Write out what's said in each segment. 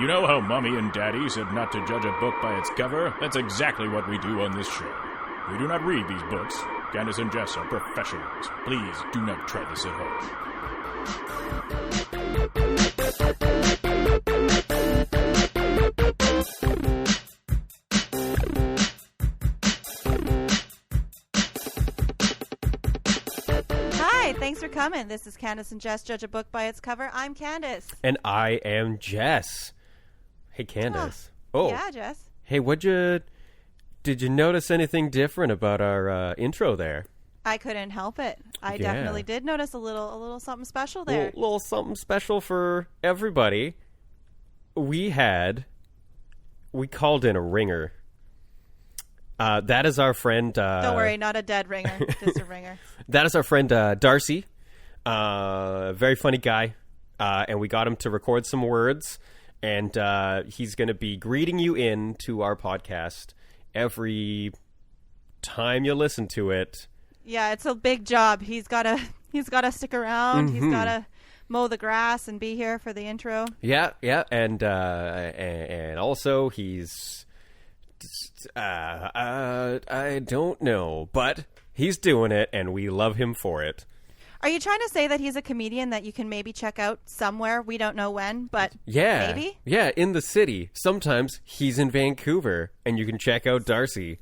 You know how Mommy and Daddy said not to judge a book by its cover? That's exactly what we do on this show. We do not read these books. Candace and Jess are professionals. Please do not try this at home. Hi, thanks for coming. This is Candace and Jess, judge a book by its cover. I'm Candace. And I am Jess. Hey, Candace. Oh. Yeah, Jess. Hey, did you notice anything different about our intro there? I couldn't help it. I definitely did notice a little something special there. A little something special for everybody. We called in a ringer. That is our friend. Don't worry, not a dead ringer, just a ringer. That is our friend Darcy. Very funny guy. And we got him to record some words. And he's going to be greeting you in to our podcast every time you listen to it. Yeah, it's a big job. He's gotta stick around. Mm-hmm. He's gotta mow the grass and be here for the intro. Yeah, and also he's I don't know, but he's doing it, and we love him for it. Are you trying to say that he's a comedian that you can maybe check out somewhere? We don't know when, but maybe? Yeah, in the city. Sometimes he's in Vancouver, and you can check out Darcy.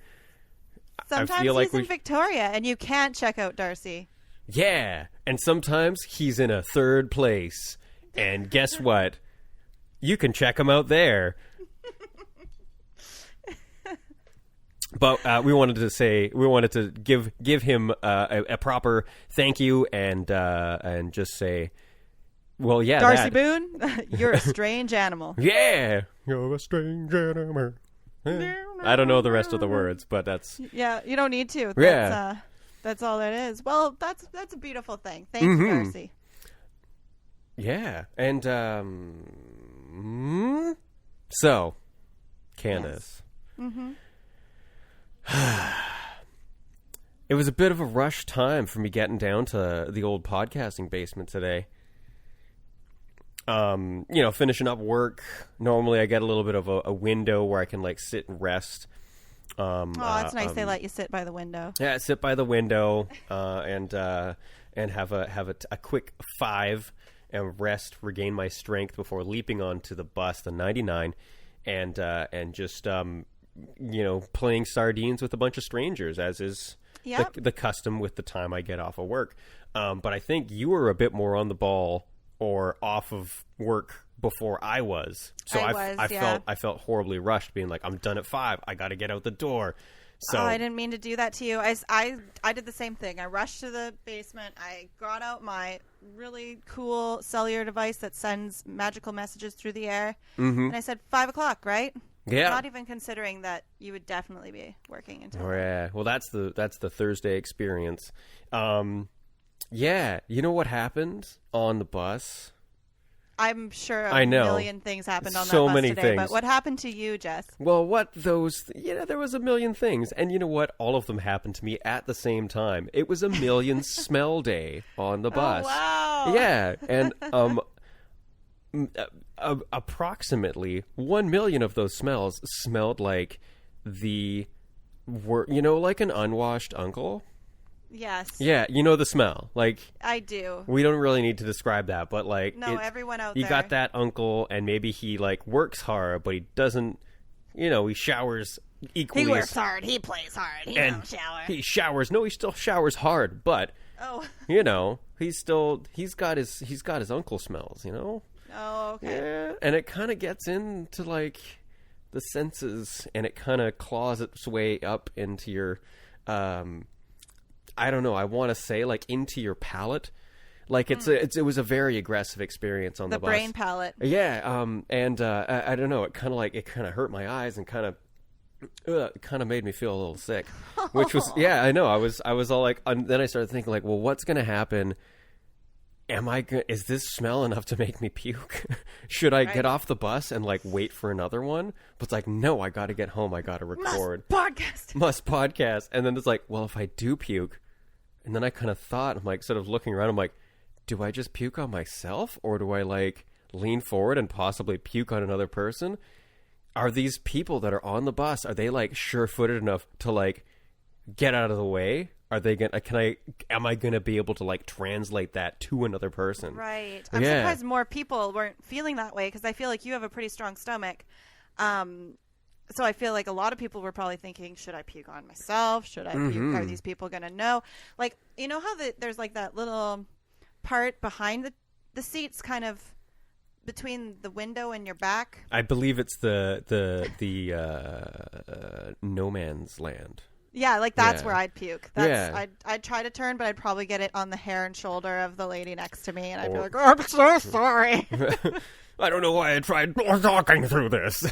Sometimes he's in Victoria, and you can't check out Darcy. Yeah, and sometimes he's in a third place. And guess what? You can check him out there. But we wanted to give him a proper thank you and just say, well, yeah, Darcy Boone, you're a strange animal. Yeah, you're a strange animal. I don't know the rest of the words, but that's you don't need to. That's all it is. Well, that's a beautiful thing. Thank you, Darcy. Yeah, and so Candace. Yes. Mm-hmm. It was a bit of a rush time for me getting down to the old podcasting basement today. Finishing up work. Normally I get a little bit of a window where I can sit and rest. It's nice they let you sit by the window. Yeah, sit by the window and have a quick 5 and rest, regain my strength before leaping onto the bus, the 99, and just playing sardines with a bunch of strangers, as is the custom with the time I get off of work. But I think you were a bit more on the ball or off of work before I was. So I felt horribly rushed, being like, I'm done at 5. I got to get out the door. So I didn't mean to do that to you. I did the same thing. I rushed to the basement. I got out my really cool cellular device that sends magical messages through the air. Mm-hmm. And I said, 5 o'clock, right? Yeah. Not even considering that you would definitely be working until. Oh, yeah. Well, that's the Thursday experience. Yeah. You know what happened on the bus? I'm sure I know. Million things happened on so that bus many today. things. But what happened to you, Jess? Well, there was a million things. And you know what? All of them happened to me at the same time. It was a million smell day on the bus. Oh, wow. Yeah. And approximately 1 million of those smells smelled like like an unwashed uncle. Yes. Yeah, you know the smell. I do. We don't really need to describe that, but everyone out there. You got that uncle, and maybe he works hard, but he doesn't. He showers equally. He works hard. He plays hard. He don't shower. He showers. No, he still showers hard, but he's got his uncle smells. Oh, okay. Yeah, and it kind of gets into the senses, and it kind of claws its way up into your, I don't know. I want to say into your palate. It was a very aggressive experience on the bus. The brain palate. Yeah. I don't know. It kind of hurt my eyes and kind of made me feel a little sick, which was I know. I was all and then I started thinking well, what's gonna happen? Is this smell enough to make me puke? Should I get off the bus and wait for another one? But it's no, I got to get home. I got to record. Must podcast. And then it's well, if I do puke, And then I kind of thought, I'm like, sort of looking around, I'm like, do I just puke on myself? Or do I lean forward and possibly puke on another person. Are these people that are on the bus, are they like sure-footed enough to like get out of the way? Are they gonna? Am I gonna be able to like translate that to another person? Right. I'm surprised more people weren't feeling that way, because I feel like you have a pretty strong stomach. So I feel like a lot of people were probably thinking, should I puke on myself? Should I puke? Are these people gonna know? Like, you know how there's like that little part behind the seats, kind of between the window and your back? I believe it's the no man's land. Yeah, like that's where I'd puke. I'd try to turn, but I'd probably get it on the hair and shoulder of the lady next to me, and I'd be like, "Oh, I'm so sorry." I don't know why I tried talking through this.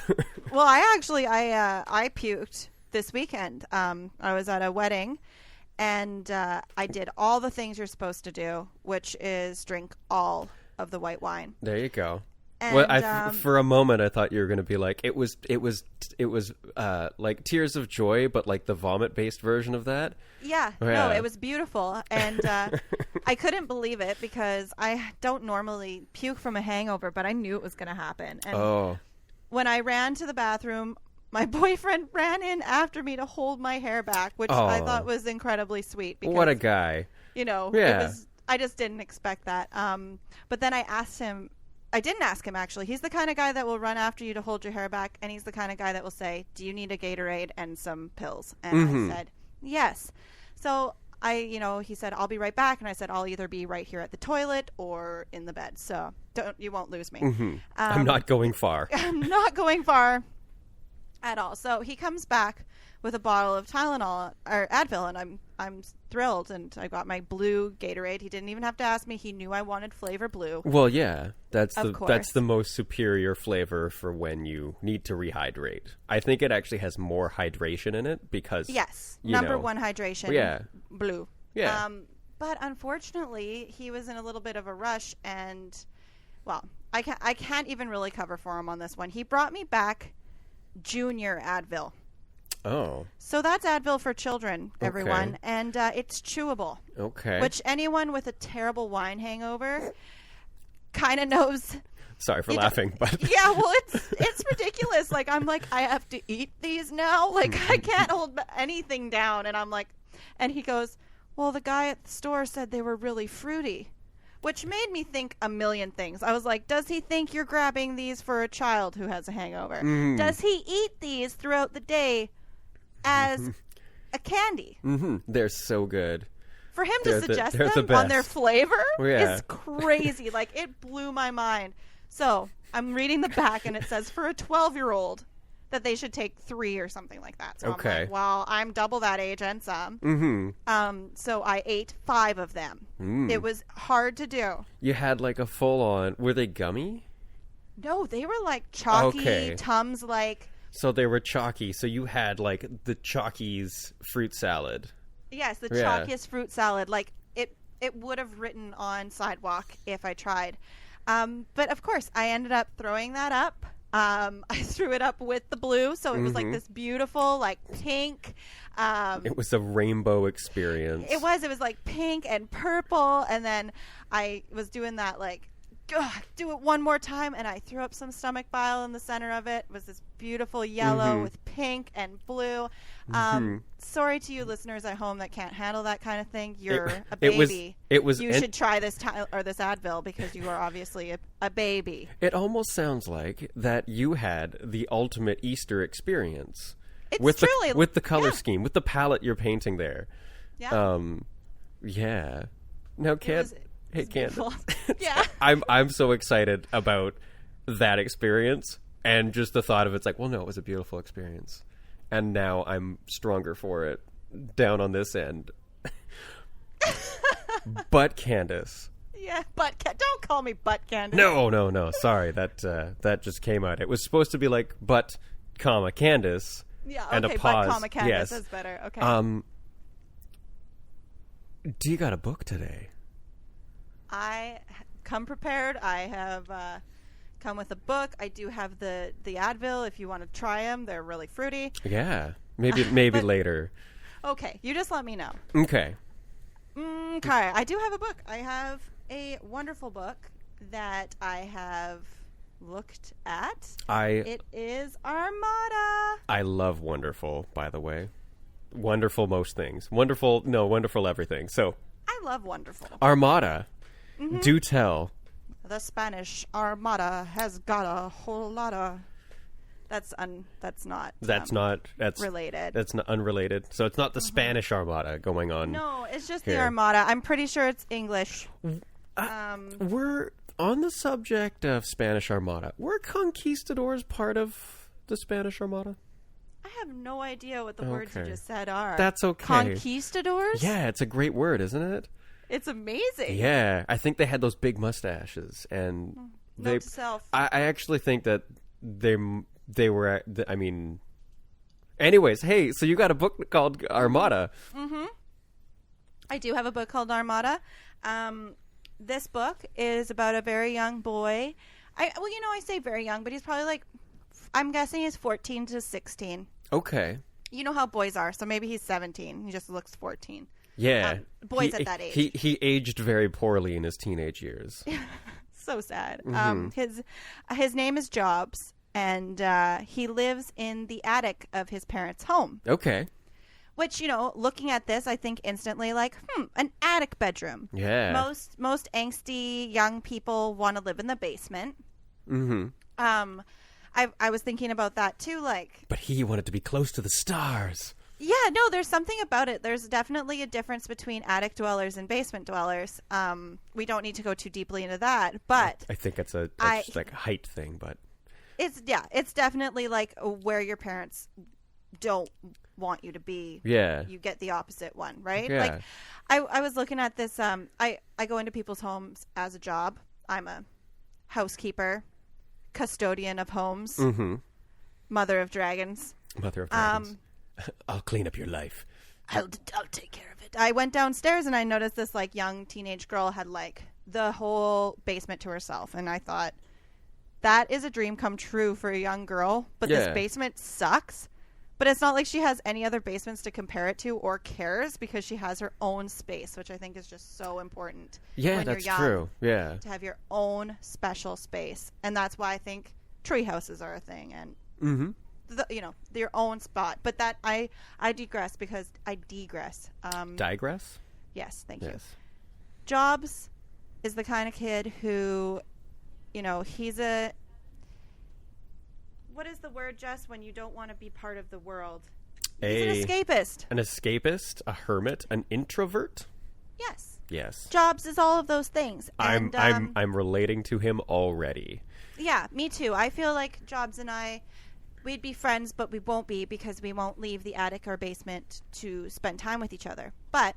Well, I puked this weekend. I was at a wedding, and I did all the things you're supposed to do, which is drink all of the white wine. There you go. And, well, for a moment, I thought you were going to be like, it was like Tears of Joy, but like the vomit-based version of that. Yeah, no, it was beautiful, and I couldn't believe it, because I don't normally puke from a hangover, but I knew it was going to happen. And when I ran to the bathroom, my boyfriend ran in after me to hold my hair back, which I thought was incredibly sweet. Because, what a guy! You know, I just didn't expect that. But then I didn't ask him, actually. He's the kind of guy that will run after you to hold your hair back, and he's the kind of guy that will say, do you need a Gatorade and some pills? And I said, yes. So he said, I'll be right back. And I said, I'll either be right here at the toilet or in the bed. So you won't lose me. I'm not going far. I'm not going far at all. So he comes back with a bottle of Tylenol or Advil, and I'm thrilled, and I got my blue Gatorade. He didn't even have to ask me. He knew I wanted flavor blue. Well, yeah, that's the most superior flavor for when you need to rehydrate. I think it actually has more hydration in it because number one hydration. Yeah, blue. Yeah. But unfortunately, he was in a little bit of a rush, and I can't even really cover for him on this one. He brought me back Junior Advil. Oh. So that's Advil for children, everyone. And it's chewable. Okay. Which anyone with a terrible wine hangover kind of knows. Sorry for laughing, but... Yeah, well, it's ridiculous. Like, I'm like, I have to eat these now? Like, I can't hold anything down. And I'm like... And he goes, well, the guy at the store said they were really fruity. Which made me think a million things. I was like, does he think you're grabbing these for a child who has a hangover? Does he eat these throughout the day as a candy? They're so good. For him to suggest them on their flavor is crazy. Like, it blew my mind. So I'm reading the back, and it says for a 12-year-old that they should take 3 or something like that. So I'm like, well, I'm double that age and some. So I ate 5 of them. It was hard to do. You had like a full-on... Were they gummy? No, they were like chalky, Tums like... So they were chalky. So you had like the Chalky's fruit salad. Yes, the chalkiest fruit salad. Like it would have written on sidewalk if I tried. But of course, I ended up throwing that up. I threw it up with the blue, so it was like this beautiful, like pink. It was a rainbow experience. It was like pink and purple, and then I was doing that like, do it one more time, and I threw up some stomach bile in the center of it. It was this beautiful yellow with pink and blue. Sorry to you listeners at home that can't handle that kind of thing. You're a baby. You should try this this Advil, because you are obviously a baby. It almost sounds like that you had the ultimate Easter experience. It's truly with the color scheme, with the palette you're painting there. Yeah. Yeah. Now, Candace. Hey, Candace. Yeah. I'm so excited about that experience, and just the thought of it's like, well, no, it was a beautiful experience, and now I'm stronger for it down on this end. But Candace. Yeah, don't call me Butt Candace. No. Sorry, that just came out. It was supposed to be like Butt, comma Candace. Yeah. Okay. And a pause. Butt, comma Candace. Yes. That's better. Okay. Do you got a book today? I come prepared. I have come with a book. I do have the Advil. If you want to try them, they're really fruity. Yeah, maybe later. Okay, you just let me know. Okay. I do have a book. I have a wonderful book that I have looked at. I It is Armada. I love wonderful, by the way. Wonderful most things. Wonderful everything. So, I love Wonderful. Armada, do tell. The Spanish Armada has got a whole lot of... That's not related. That's not unrelated. So it's not the Spanish Armada going on. No, it's just here. the Armada. I'm pretty sure it's English. We're on the subject of Spanish Armada. Were conquistadors part of the Spanish Armada? I have no idea what the words you just said are. That's okay. Conquistadors? Yeah, it's a great word, isn't it? It's amazing. Yeah, I think they had those big mustaches, and Note to self. I actually think that they were. I mean, anyways, hey, so you got a book called Armada? I do have a book called Armada. This book is about a very young boy. I say very young, but he's probably like, I'm guessing he's 14 to 16. Okay. You know how boys are, so maybe he's 17. He just looks 14. Yeah. Boys at that age. He aged very poorly in his teenage years. So sad. His name is Jobs, and he lives in the attic of his parents' home. Okay. Which, looking at this, I think instantly like, an attic bedroom. Yeah. Most angsty young people want to live in the basement. I was thinking about that too, like... But he wanted to be close to the stars. Yeah, no, there's something about it. There's definitely a difference between attic dwellers and basement dwellers. We don't need to go too deeply into that, but... I think it's just like a height thing, but... It's definitely like where your parents don't want you to be. Yeah. You get the opposite one, right? Yeah. Like, I was looking at this, I go into people's homes as a job. I'm a housekeeper, custodian of homes, mother of dragons. Mother of dragons. I'll clean up your life. I'll take care of it. I went downstairs and I noticed this like young teenage girl had like the whole basement to herself, and I thought that is a dream come true for a young girl. But this basement sucks. But it's not like she has any other basements to compare it to or cares, because she has her own space, which I think is just so important. Yeah, when that's you're young, true. Yeah, to have your own special space, and that's why I think tree houses are a thing, and your own spot. But that I digress because I digress. Digress? Yes, thank you. Jobs is the kind of kid who, he's a... What is the word, Jess, when you don't want to be part of the world? He's an escapist. An escapist, a hermit, an introvert? Yes. Yes. Jobs is all of those things. And, I'm relating to him already. Yeah, me too. I feel like Jobs and I, we'd be friends, but we won't be because we won't leave the attic or basement to spend time with each other. But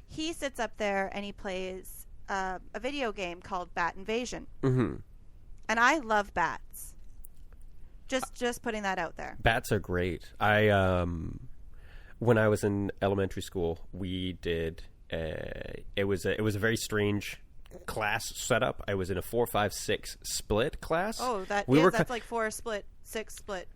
he sits up there and he plays a video game called Bat Invasion. And I love bats. Just putting that out there. Bats are great. When I was in elementary school, we did it was a very strange class setup. I was in a 4, 5, 6 split class. Oh, that's like 4 split, 6 split.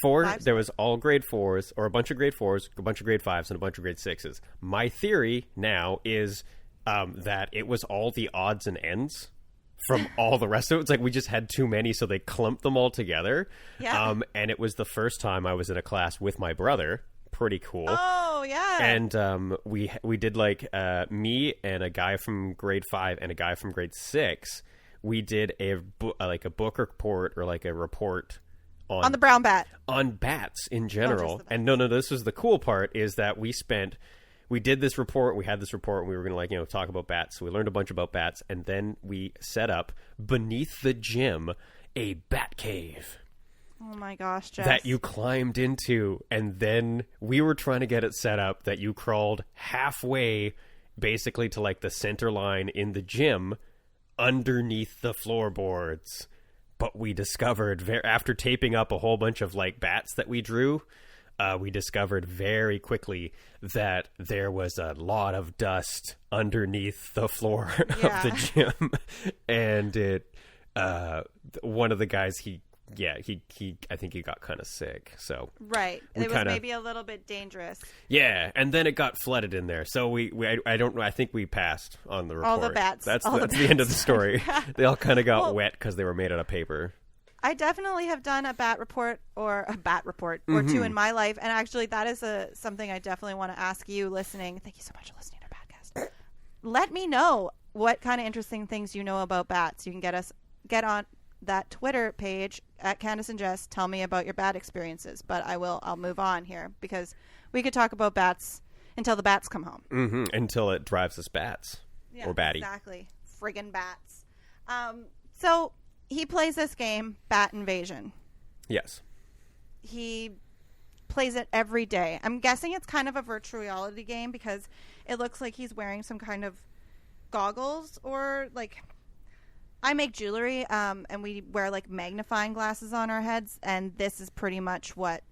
4, there was all grade 4s, or a bunch of grade 4s, a bunch of grade 5s, and a bunch of grade 6s. My theory now is that it was all the odds and ends from all the rest of it. It's like we just had too many, so they clumped them all together. Yeah. And it was the first time I was in a class with my brother. Pretty cool. Oh, yeah. And we did like me and a guy from grade 5 and a guy from grade 6. We did a book report, or like a report on the brown bat, on bats in general. And no, this was the cool part, is that we did this report, we had this report, and we were going to talk about bats. So we learned a bunch about bats, and then we set up beneath the gym a bat cave. Oh my gosh, Jess. That you climbed into, and then we were trying to get it set up that you crawled halfway basically to like the center line in the gym underneath the floorboards. But we discovered, after taping up a whole bunch of like bats that we drew, we discovered very quickly that there was a lot of dust underneath the floor of the gym. And one of the guys, he yeah, I think he got kind of sick. So right, it was maybe a little bit dangerous. Yeah, and then it got flooded in there. So I don't know. I think we passed on the report. All the bats. That's the end of the story. They all kind of got wet because they were made out of paper. I definitely have done a bat report or two in my life, and actually that is something I definitely want to ask you listening. Thank you so much for listening to our podcast. Let me know what kind of interesting things you know about bats. You can get on that Twitter page at Candace and Jess. Tell me about your bat experiences, but I'll move on here because we could talk about bats until the bats come home. Until it drives us bats or batty. Exactly. Friggin' bats. So he plays this game, Bat Invasion. Yes. He plays it every day. I'm guessing it's kind of a virtual reality game because it looks like he's wearing some kind of goggles or like I make jewelry and we wear like magnifying glasses on our heads, and this is pretty much what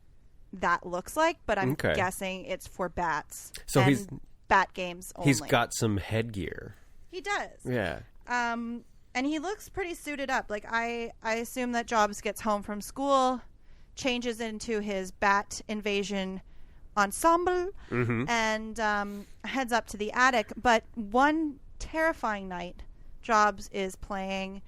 that looks like, but I'm guessing it's for bats. So he's bat games only. He's got some headgear. He does. Yeah. And he looks pretty suited up. Like I assume that Jobs gets home from school, changes into his Bat Invasion ensemble, and heads up to the attic. But one terrifying night, Jobs is playing.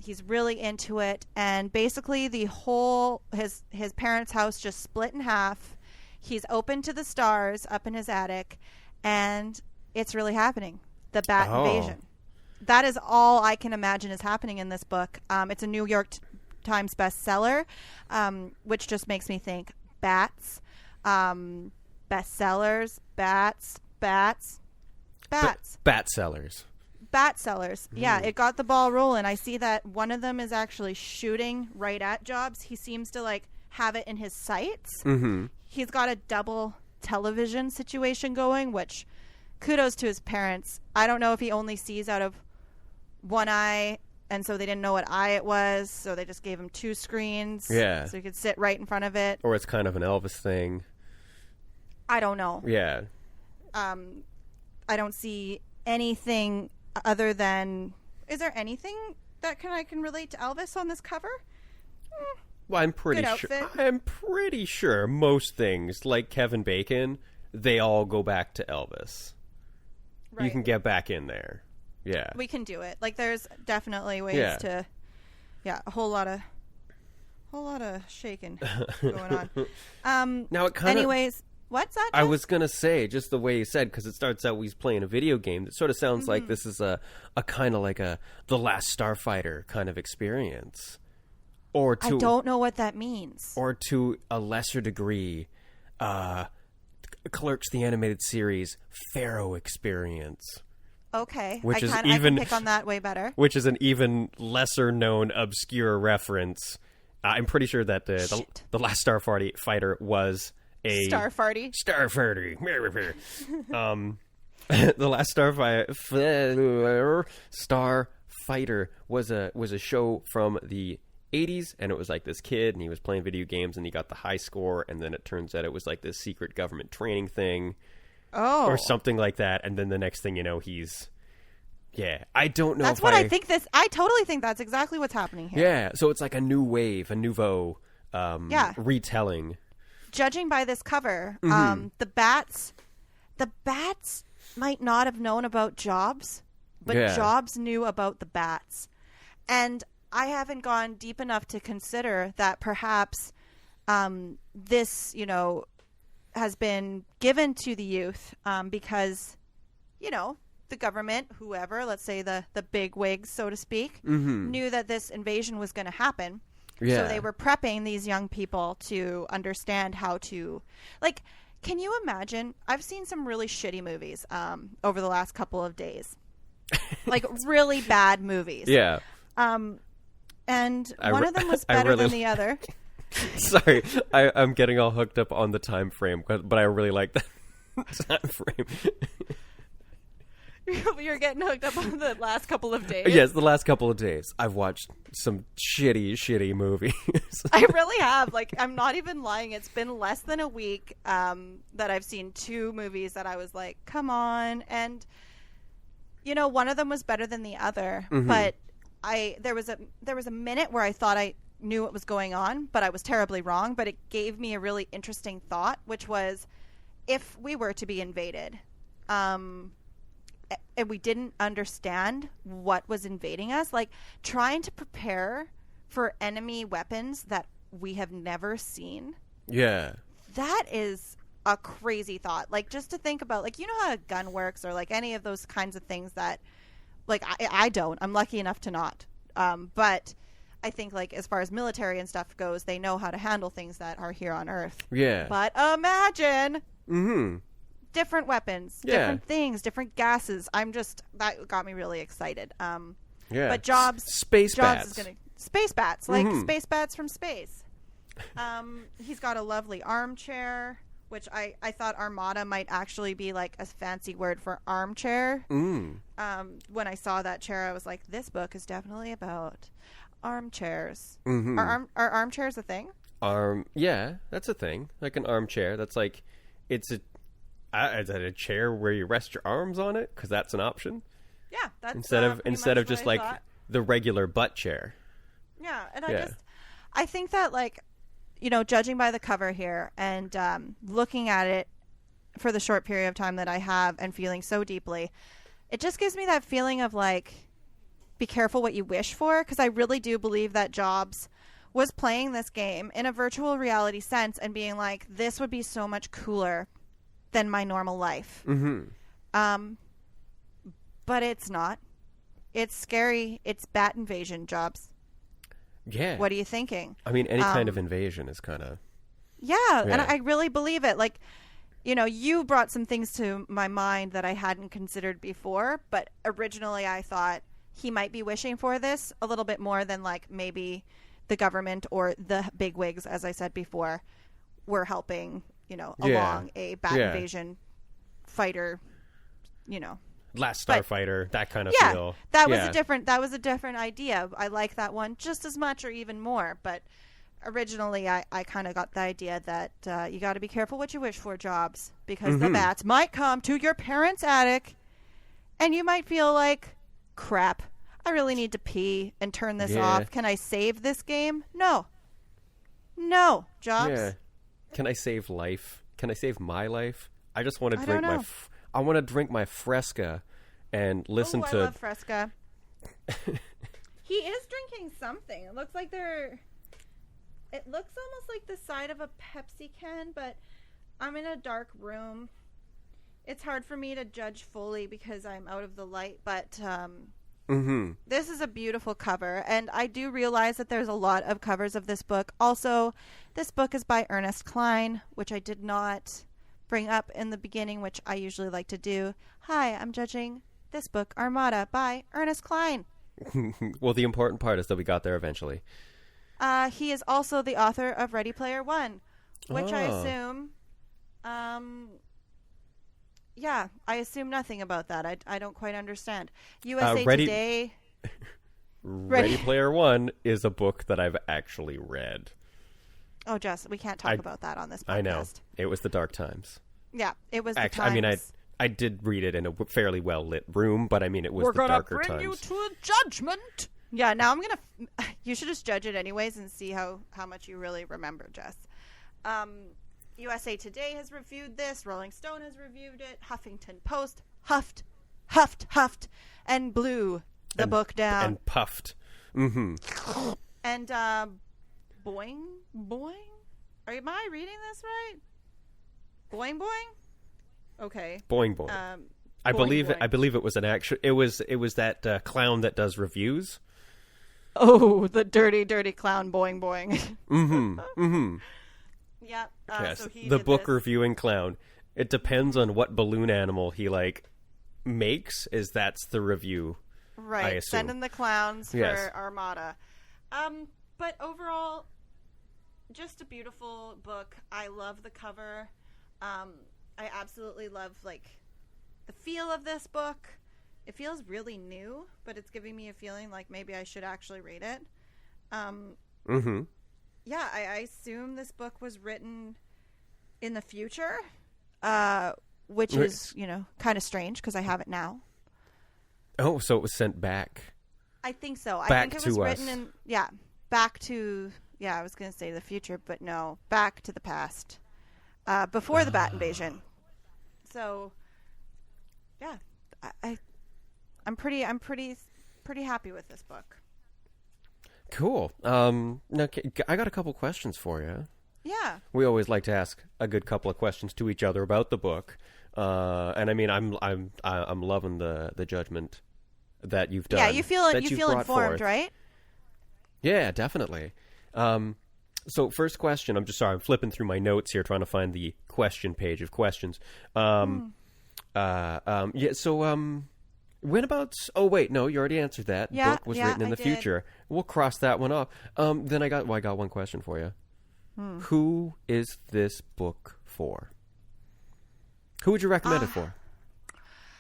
He's really into it, and basically the whole his parents' house just split in half. He's open to the stars up in his attic, and it's really happening. The Bat Invasion. That is all I can imagine is happening in this book. It's a New York Times bestseller, which just makes me think bats, bestsellers, bats. Bat sellers. Bat sellers. Yeah, it got the ball rolling. I see that one of them is actually shooting right at Jobs. He seems to like have it in his sights. He's got a double television situation going, which kudos to his parents. I don't know if he only sees out of one eye, and so they didn't know what eye it was, so they just gave him two screens. Yeah. So he could sit right in front of it. Or it's kind of an Elvis thing. I don't know. Yeah. I don't see anything other than... Is there anything that I can relate to Elvis on this cover? Well, I'm pretty sure most things, like Kevin Bacon, they all go back to Elvis. Right. You can get back in there. Yeah. We can do it. Like there's definitely ways to a whole lot of shaking going on. Now it kind of anyways, what's that? I was going to say just the way you said, because it starts out he's playing a video game that sort of sounds like this is a kind of like The Last Starfighter kind of experience. Or to, I don't know what that means. Or to a lesser degree, Clerks the Animated Series Pharaoh experience. Okay, I can pick on that way better. Which is an even lesser known obscure reference. I'm pretty sure that the Last Starfighter was a Starfarty. The Last Starfighter was a show from the 80s, and it was like this kid, and he was playing video games, and he got the high score, and then it turns out it was like this secret government training thing. Oh. Or something like that, and then the next thing you know, he's... Yeah, I don't know that's if what I think this... I totally think that's exactly what's happening here. Yeah, so it's like a new wave, a nouveau retelling. Judging by this cover, the bats might not have known about Jobs, but Jobs knew about the bats. And I haven't gone deep enough to consider that perhaps this, has been given to the youth because, the government, whoever, let's say the big wigs, so to speak, knew that this invasion was going to happen. Yeah. So they were prepping these young people to understand how to, like, can you imagine? I've seen some really shitty movies over the last couple of days, like really bad movies. Yeah. And one of them was better than the other. Sorry, I'm getting all hooked up on the time frame, but I really like that time frame. You're getting hooked up on the last couple of days? Yes, the last couple of days. I've watched some shitty movies. I really have. Like, I'm not even lying. It's been less than a week that I've seen two movies that I was like, come on. And, one of them was better than the other. But there was a minute where I thought knew what was going on, but I was terribly wrong. But it gave me a really interesting thought, which was, if we were to be invaded, and we didn't understand what was invading us, like trying to prepare for enemy weapons that we have never seen. Yeah. That is a crazy thought. Like, just to think about, like, you know how a gun works, or like any of those kinds of things that, like, I don't. I'm lucky enough to not. But I think, like, as far as military and stuff goes, they know how to handle things that are here on Earth. Yeah. But imagine Mm-hmm. different weapons, different things, different gases. That got me really excited. Yeah. But Jobs Space bats. is gonna space bats, like space bats from space. He's got a lovely armchair, which I thought Armada might actually be like a fancy word for armchair. When I saw that chair, I was like, this book is definitely about armchairs. Are armchairs a thing? Yeah, that's a thing. Like an armchair. That's like, is it a chair where you rest your arms on it? Because that's an option. Yeah, that's instead of just like the regular butt chair. Yeah, and I think that, like, you know, judging by the cover here and looking at it for the short period of time that I have and feeling so deeply, it just gives me that feeling of, like, be careful what you wish for, because I really do believe that Jobs was playing this game in a virtual reality sense and being like, this would be so much cooler than my normal life. But it's not. It's scary. It's bat invasion, Jobs. Yeah. What are you thinking? I mean, any kind of invasion is kind of... Yeah, and I really believe it. Like, you know, you brought some things to my mind that I hadn't considered before, but originally I thought he might be wishing for this a little bit more than, like, maybe the government or the bigwigs, as I said before, were helping, you know, along a bat invasion fighter, you know. Last Starfighter, that kind of feel. That was a different idea. I like that one just as much or even more. But originally, I kind of got the idea that you got to be careful what you wish for, Jobs, because the bats might come to your parents' attic, and you might feel like, crap, I really need to pee and turn this off. Can I save this game? No, Jobs. Yeah. Can I save life? Can I save my life? I just want to drink I want to drink my Fresca and listen to... I love Fresca. He is drinking something. It looks like it looks almost like the side of a Pepsi can, but I'm in a dark room. It's hard for me to judge fully because I'm out of the light, but this is a beautiful cover, and I do realize that there's a lot of covers of this book. Also, this book is by Ernest Cline, which I did not bring up in the beginning, which I usually like to do. Hi, I'm judging this book, Armada, by Ernest Cline. Well, the important part is that we got there eventually. He is also the author of Ready Player One, which I assume... I assume nothing about that. I don't quite understand. USA Today... Ready Player One is a book that I've actually read. Oh, Jess, we can't talk about that on this podcast. I know. It was the dark times. Yeah, it was the times. I mean, I did read it in a fairly well-lit room, but I mean, it was the darker times. We're going to bring you to a judgment. Yeah, now I'm going to... You should just judge it anyways and see how much you really remember, Jess. USA Today has reviewed this. Rolling Stone has reviewed it. Huffington Post huffed, and blew the book down. And puffed. Mm-hmm. And, boing? Am I reading this right? Boing? Okay. Boing. I believe it was an actual. It was that clown that does reviews. Oh, the dirty clown, boing. Mm-hmm. Yeah. Yes, so the book reviewing clown. It depends on what balloon animal he makes. That's the review. Right. I assume. Send in the clowns for Armada. But overall, just a beautiful book. I love the cover. I absolutely love the feel of this book. It feels really new, but it's giving me a feeling like maybe I should actually read it. Yeah, I assume this book was written in the future, which is, kind of strange because I have it now. Oh, so it was sent back. I think so. I think it was written in... Yeah. back to, I was going to say the future, but no, back to the past, before the Bat invasion. So, yeah, I'm pretty happy with this book. Cool. Now, I got a couple questions for you. Yeah. We always like to ask a good couple of questions to each other about the book. And I mean, I'm loving the judgment that you've done. Yeah, you feel informed, forth. Right? Yeah, definitely. So first question, I'm flipping through my notes here trying to find the question page of questions. When about... Oh, wait, no, you already answered that. Yeah, book was written in the future. We'll cross that one off. Then I got one question for you. Who is this book for? Who would you recommend it for?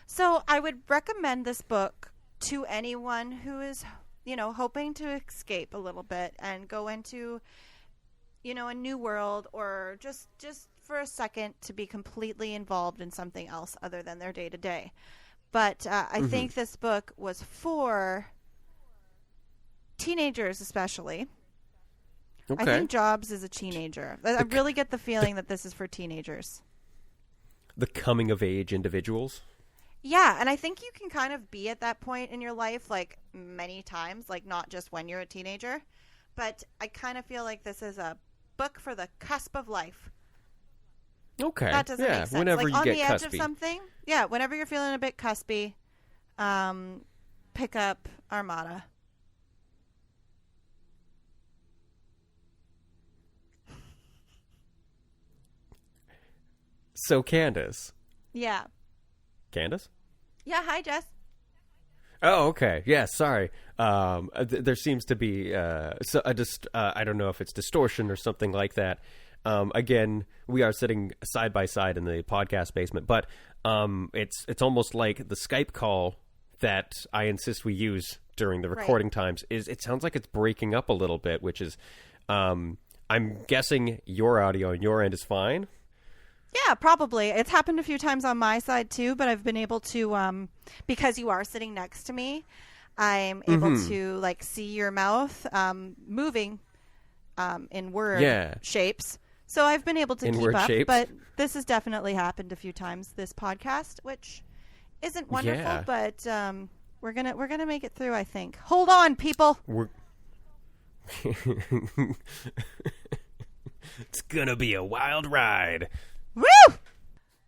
So I would recommend this book to anyone who is, hoping to escape a little bit and go into, a new world, or just for a second to be completely involved in something else other than their day-to-day. But I think this book was for teenagers especially. Okay. I think Jobs is a teenager. I really get the feeling that this is for teenagers. The coming-of-age individuals? Yeah, and I think you can kind of be at that point in your life, like, many times, like, not just when you're a teenager. But I kind of feel like this is a book for the cusp of life. Okay. That doesn't make sense. Whenever like, you on get the edge cuspy. of something. Yeah, whenever you're feeling a bit cuspy, pick up Armada. So, Candace. Yeah. Candace? Yeah, hi, Jess. Oh, okay. Yeah, sorry. There seems to be I don't know if it's distortion or something like that. Again, we are sitting side by side in the podcast basement, but it's almost like the Skype call that I insist we use during the recording times it sounds like it's breaking up a little bit, which is I'm guessing your audio on your end is fine. Yeah, probably. It's happened a few times on my side too, but I've been able to, because you are sitting next to me, I'm able to like see your mouth moving in word shapes. So I've been able to keep up, shapes. But this has definitely happened a few times this podcast, which isn't wonderful, but we're gonna make it through, I think. Hold on, people. It's gonna be a wild ride. Woo!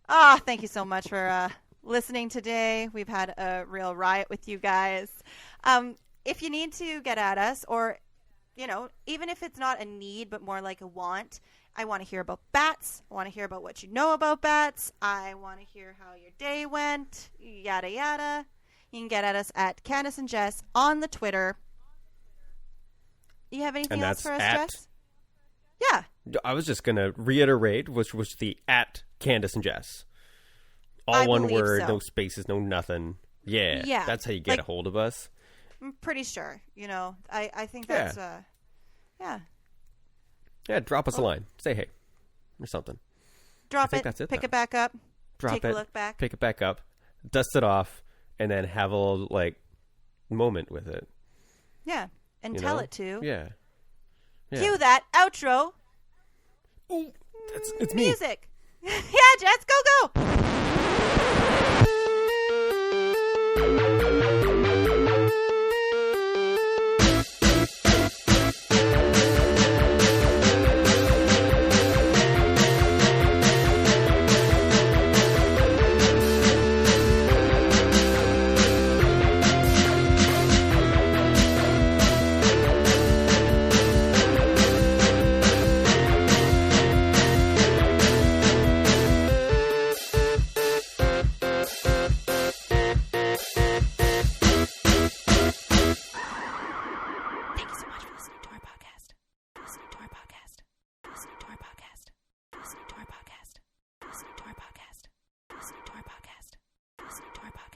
Thank you so much for listening today. We've had a real riot with you guys. If you need to get at us, or, even if it's not a need, but more like a want, I want to hear about bats. I want to hear about what you know about bats. I want to hear how your day went, yada, yada. You can get at us at Candace and Jess on the Twitter. You have anything else for us, Jess? Yeah. I was just going to reiterate, which was the at Candace and Jess. All one word, no spaces, no nothing. Yeah. That's how you get a hold of us. I'm pretty sure. I think that's, yeah. Yeah, drop us a line. Say hey. Or something. Drop it. That's it. Pick it back up. Take a look back. Pick it back up. Dust it off. And then have a little, moment with it. Yeah. And tell it to. Yeah. Cue that outro. Ooh, it's me. Music. Yeah, Jess, go. Listening to our podcast.